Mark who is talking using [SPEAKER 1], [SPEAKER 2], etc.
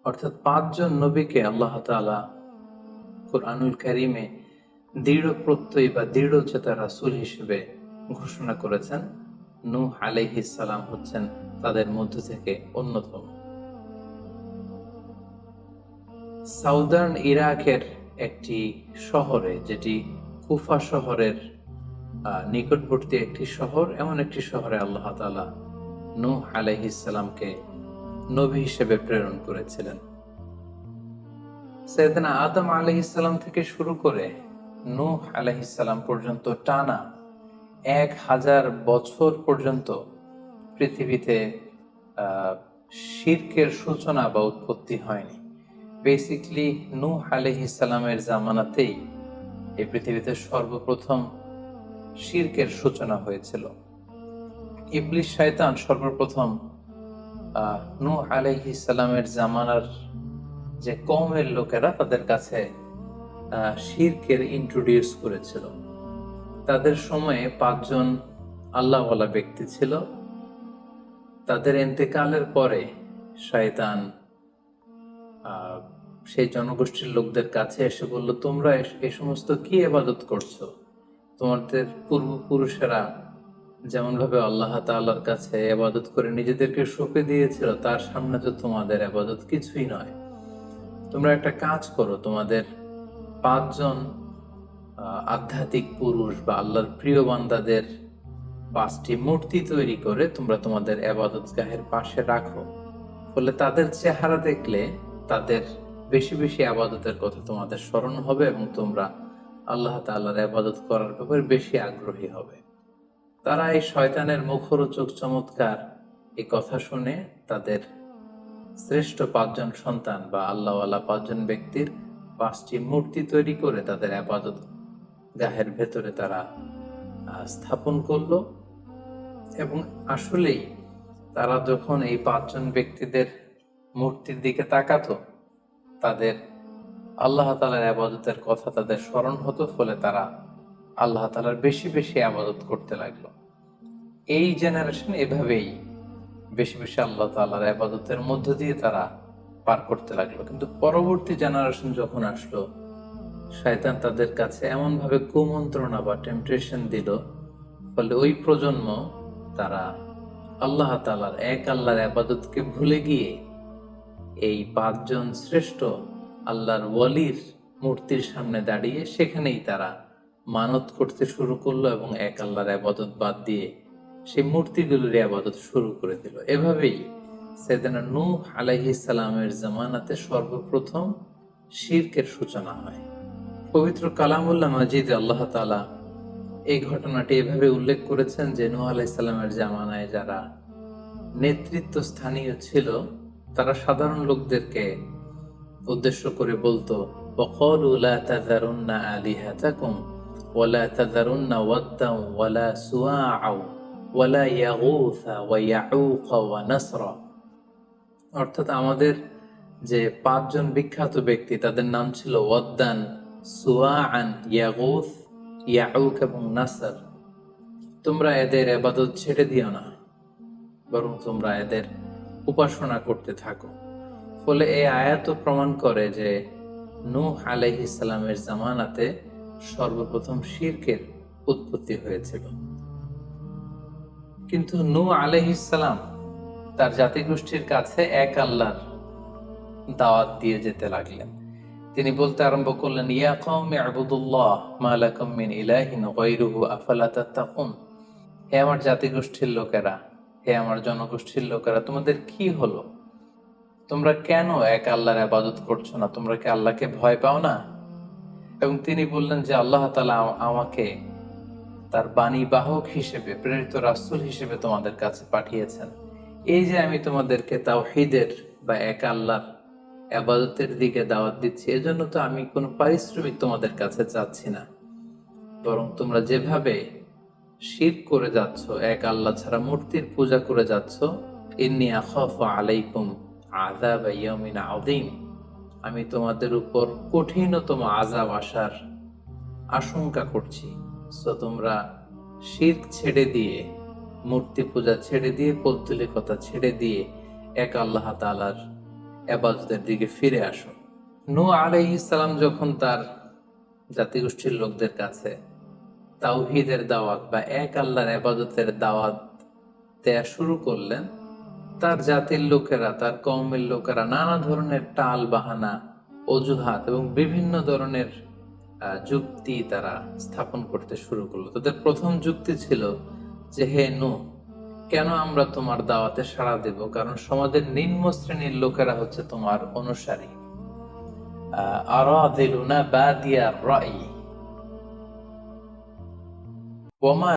[SPEAKER 1] অর্থাৎ ৫ জন নবীকে আল্লাহ তাআলা কুরআনুল কারীমে দৃঢ় প্রত্যয়ী বা দৃঢ়চেতা রাসূল হিসেবে ঘোষণা করেছেন। নূহ আলাইহিস সালাম হচ্ছেন তাদের মধ্য থেকে অন্যতম। সাউদার্ন ইরাকের একটি শহরে, যেটি কুফা শহরের নিকটবর্তী একটি শহর, এমন একটি শহরে আল্লাহ তাআলা নূহ আলাইহিস সালামকে নবী হিসেবে প্রেরণ করেছিলেন। সাইয়েদনা আদম আলাইহিস সালাম থেকে শুরু করে নূহ আলাইহিস সালাম পর্যন্ত টানা ১,০০০ বছর পর্যন্ত পৃথিবীতে শিরকের সূচনা বা উৎপত্তি হয়নি। বেসিকলি নূহ আলাইহিস সালামের জামানাতেই এই পৃথিবীতে সর্বপ্রথম শিরকের সূচনা হয়েছিল। ইবলিস শয়তান সর্বপ্রথম নূহ আলাইহিস সালামের জামানার যে কওমের লোকেরা, তাদের কাছে শিরকের ইন্ট্রোডিউস করেছিল। তাদের সময়ে ৫ জন আল্লাহওয়ালা ব্যক্তি ছিল। তাদের ইন্তেকালের পরে শয়তান সেই জনগোষ্ঠীর লোকদের কাছে এসে বলল, তোমরা এই সমস্ত কি ইবাদত করছো? তোমাদের পূর্বপুরুষেরা যেমন ভাবে আল্লাহ তাআলার কাছে ইবাদত করে নিজেদেরকে সঁপে দিয়েছিল, তার সামনে তো তোমাদের ইবাদত কিছুই নয়। তোমরা একটা কাজ করো, তোমাদের ৫ জন আধ্যাত্মিক পুরুষ বা আল্লাহর প্রিয় বান্দাদের ৫টি মূর্তি তৈরি করে তোমরা তোমাদের ইবাদতগাহের পাশে রাখো। ফলে তাদের চেহারা দেখলে তাদের বেশি বেশি ইবাদতের কথা তোমাদের স্মরণ হবে এবং তোমরা আল্লাহ তাআলার ইবাদত করার ব্যাপারে বেশি আগ্রহী হবে। তারা এই শয়তানের মুখরোচক চমৎকার এই কথা শুনে তাদের শ্রেষ্ঠ ৫ জন সন্তান বা আল্লাহওয়ালা ৫ জন ব্যক্তির ৫টি মূর্তি তৈরি করে তাদের ইবাদত গাহের ভেতরে তারা স্থাপন করলো। এবং আসলেই তারা যখন এই ৫ জন ব্যক্তিদের মূর্তির দিকে তাকাতো, তাদের আল্লাহ তাআলার ইবাদতের কথা তাদের স্মরণ হতো। ফলে তারা আল্লাহ তাআলার বেশি বেশি ইবাদত করতে লাগলো। এই জেনারেশন এভাবেই বেশি বেশি আল্লাহ তাআলার ইবাদতের মধ্য দিয়ে তারা পার করতে লাগলো। কিন্তু পরবর্তী জেনারেশন যখন আসলো, শয়তান তাদের কাছে এমন ভাবে কুমন্ত্রণা বা টেম্পটেশন দিল, ফলে ওই প্রজন্ম তারা আল্লাহ তাআলার এক আল্লাহর ইবাদতকে ভুলে গিয়ে এই ৫ জন শ্রেষ্ঠ আল্লাহর ওয়ালির মূর্তির সামনে দাঁড়িয়ে সেখানেই তারা মানত করতে শুরু করলো এবং এক আল্লাহর ইবাদত বাদ দিয়ে সেই মূর্তিগুলোর ইবাদত শুরু করে দিল। এভাবেই সাইয়েদনা নূহ আলাইহিস সালামের জামানাতে সর্বপ্রথম শিরকের সূচনা হয়। পবিত্র কালামুল্লাহ মাজিদে আল্লাহ তাআলা এই ঘটনাটি এভাবে উল্লেখ করেছেন যে নূহ আলাইহিস সালামের জামানায় যারা নেতৃত্ব স্থানীয় ছিল, তারা সাধারণ লোকদেরকে উদ্দেশ্য করে বলতো, ওয়াকালু লা তাযারুন্না আলিহাতাকুম ওয়ালা তাযারুন্না ওয়াদ্দান ওয়ালা সুওয়াআ ওয়ালা ইয়াগুসা ওয়া ইয়াউকা ওয়া নাসরা। অর্থাৎ আমাদের যে ৫ জন বিখ্যাত ব্যক্তি, তাদের নাম ছিল ওয়াদ্দান, সুওয়াআন, ইয়াগুস, ইয়াউক এবং নাসর। তোমরা এদের ইবাদত ছেড়ে দিও না, বরং তোমরা এদের উপাসনা করতে থাকো। ফলে এই আয়াত প্রমাণ করে যে নূহ আলাইহিস সালামের জামানাতে সর্বপ্রথম শিরকের উৎপত্তি হয়েছিল। কিন্তু নূহ আলাইহিস সালাম তার জাতিগোষ্ঠীর কাছে এক আল্লাহর দাওয়াত দিয়ে যেতে লাগলেন। তিনি বলতে আরম্ভ করলেন, ইয়া কওমি ইবুদুল্লাহ মা লাকুম মিন ইলাহিন গায়রুহু আফালা তাত্তাকুন। হে আমার জাতিগোষ্ঠীর লোকেরা, হে আমার জনগোষ্ঠীর লোকেরা, তোমাদের কি হলো? তোমরা কেন এক আল্লাহর ইবাদত করছো না? তোমরা কি আল্লাহকে ভয় পাও না? এবং তিনি বললেন যে আল্লাহ তাআলা আমাকে তার বাণী বাহক হিসেবে, প্রেরিত রাসূল হিসেবে তোমাদের কাছে পাঠিয়েছেন। এই যে আমি তোমাদেরকে তাওহীদের বা এক আল্লাহর ইবাদতের দিকে দাওয়াত দিচ্ছি, এজন্য তো আমি কোনো পারিশ্রমিক তোমাদের কাছে চাচ্ছি না। বরং তোমরা যেভাবে শিরক করে যাচ্ছ, এক আল্লাহ ছাড়া মূর্তির পূজা করে যাচ্ছ, ইন্নী আখাফু আলাইকুম আযাব ইয়াউমিন আযীম, আমি তোমাদের উপর কঠিনতম আযাব আসার আশঙ্কা করছি। সো তোমরা শিরক ছেড়ে দিয়ে, মূর্তি পূজা ছেড়ে দিয়ে, পৌত্তলিকতা ছেড়ে দিয়ে এক আল্লাহ তাআলার ইবাদতের দিকে ফিরে আসো। নূহ আলাইহিস সালাম যখন তার জাতিগোষ্ঠীর লোকদের কাছে তাওহীদের দাওয়াত বা এক আল্লাহর ইবাদতের দাওয়াত দেয়া শুরু করলেন, তার জাতির লোকেরা, তার কওমের লোকেরা নানা ধরনের টাল বাহানা, অজুহাত এবং বিভিন্ন ধরনের যুক্তি তারা স্থাপন করতে শুরু করলো। তাদের প্রথম যুক্তি ছিল যে, হে নূহ, কেন আমরা তোমার দাওয়াতে সাড়া দেব? কারণ সমাজের নিম্ন শ্রেণীর লোকেরা হচ্ছে তোমার অনুসারী। আরাযিলুনা বাদিয়ার রাই ওয়া মা